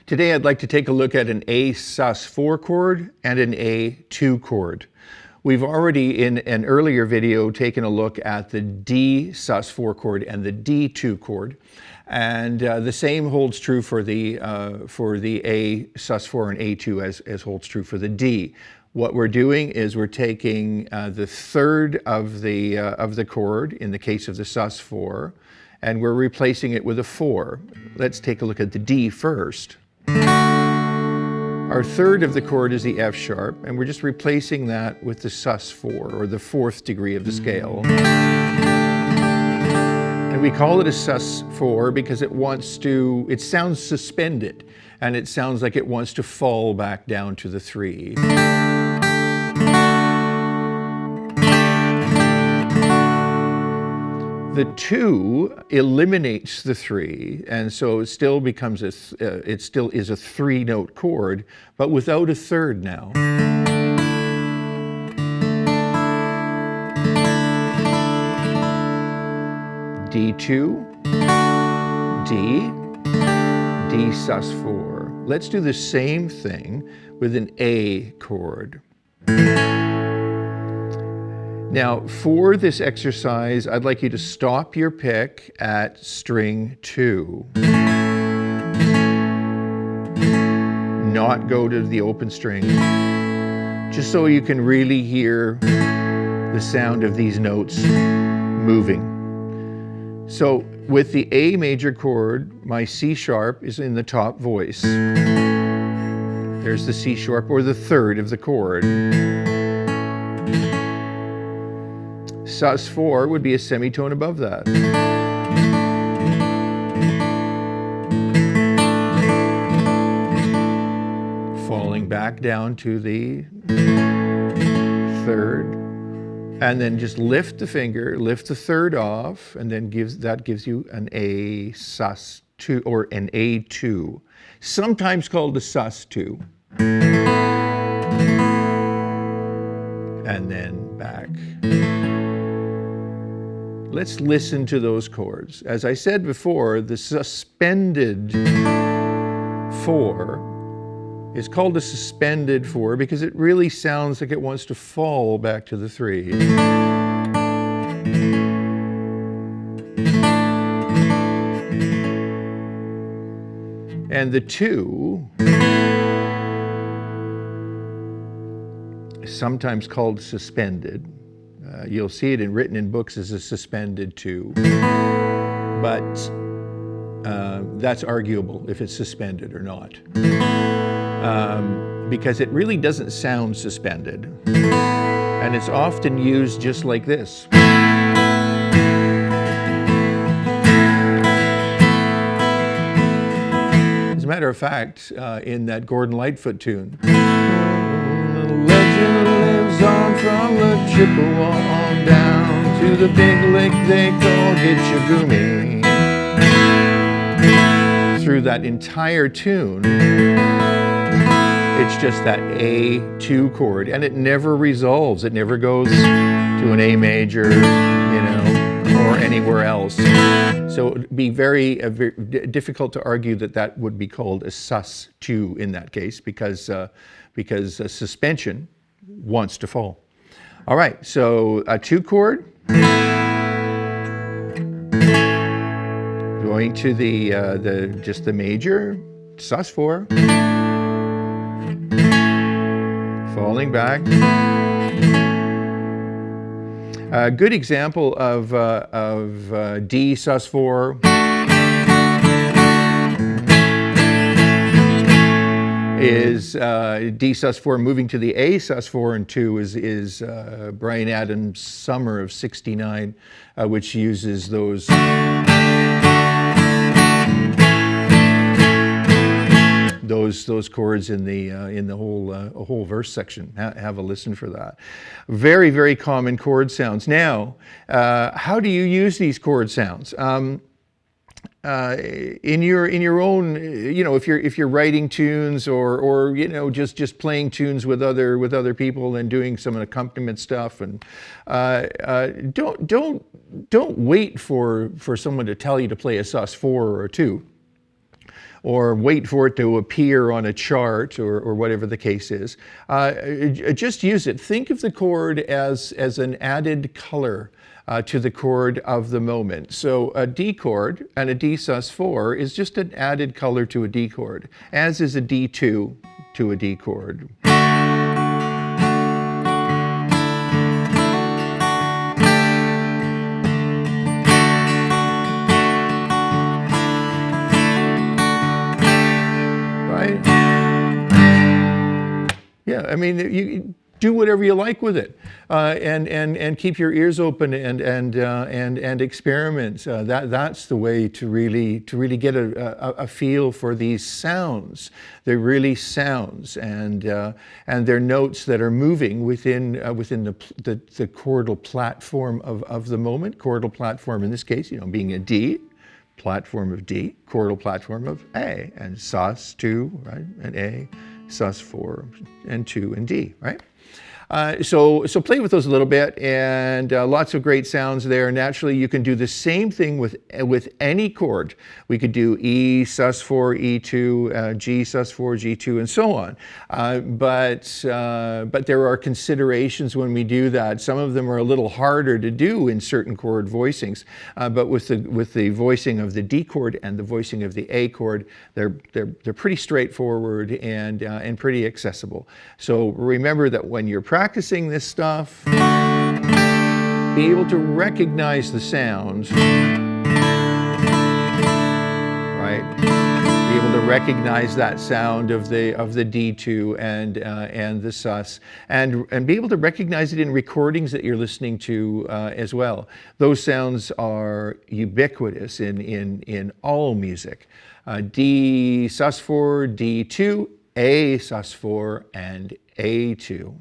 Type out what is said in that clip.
Today I'd like to take a look at an Asus4 chord and an A2 chord. We've already in an earlier video taken a look at the D sus4 chord and the D2 chord, and the same holds true for the A sus4 and A2 as holds true for the D. What we're doing is we're taking the third of the chord in the case of the sus4, and we're replacing it with a 4. Let's take a look at the D first. Our third of the chord is the F sharp, and we're just replacing that with the sus4, or the 4th degree of the scale. And we call it a sus4 because it sounds suspended, and it sounds like it wants to fall back down to the 3. The 2 eliminates the 3, and so it still becomes it still is a 3-note chord, but without a third now. D2, D, D sus4. Let's do the same thing with an A chord. Now, for this exercise, I'd like you to stop your pick at string 2. Not go to the open string, just so you can really hear the sound of these notes moving. So, with the A major chord, my C sharp is in the top voice. There's the C sharp, or the third of the chord. Sus4 would be a semitone above that. Falling back down to the third, and then just lift the finger, lift the third off, and then that gives you an A sus2, or an A2, sometimes called a sus2. And then back. Let's listen to those chords. As I said before, the suspended 4 is called a suspended 4 because it really sounds like it wants to fall back to the 3. And the 2 is sometimes called suspended. You'll see it written in books as a suspended 2, but that's arguable if it's suspended or not, because it really doesn't sound suspended, and it's often used just like this. As a matter of fact, in that Gordon Lightfoot tune, legend lives on from the Chippewa on down to the big lake they call Gitchagumi. Through that entire tune, it's just that A2 chord, and it never resolves. It never goes to an A major, or anywhere else. So it would be very difficult to argue that would be called a sus2 in that case, because a suspension wants to fall. All right, so a 2 chord, going to just the major, sus4, falling back. A good example of D sus4 is D sus4 moving to the A sus4 and 2 is Bryan Adams' Summer of '69, which uses those chords in the whole verse section. Have a listen for that. Very, very common chord sounds. Now, how do you use these chord sounds? In your own, if you're writing tunes or just playing tunes with other people and doing some accompaniment stuff, and don't wait for someone to tell you to play a sus4 or a 2. or wait for it to appear on a chart or whatever the case is. Just use it. Think of the chord as an added color to the chord of the moment. So a D chord and a D sus4 is just an added color to a D chord, as is a D2 to a D chord. Right? Yeah, I mean, you do whatever you like with it, and keep your ears open and experiment. That's the way to really get a feel for these sounds. They're really sounds, and they're notes that are moving within the chordal platform of the moment. Chordal platform in this case, being a D. Platform of D, chordal platform of A, and sus2, right, and A, sus4, and 2, and D, right? So play with those a little bit, and lots of great sounds there. Naturally, you can do the same thing with any chord. We could do E, sus4, E2, G, sus4, G2, and so on. But there are considerations when we do that. Some of them are a little harder to do in certain chord voicings, but with the voicing of the D chord and the voicing of the A chord, they're pretty straightforward and pretty accessible. So remember that when you're practicing this stuff, be able to recognize the sounds, right? Be able to recognize that sound of the D2 and the sus, and be able to recognize it in recordings that you're listening to as well. Those sounds are ubiquitous in all music. D sus4, D2, A sus4, and A2.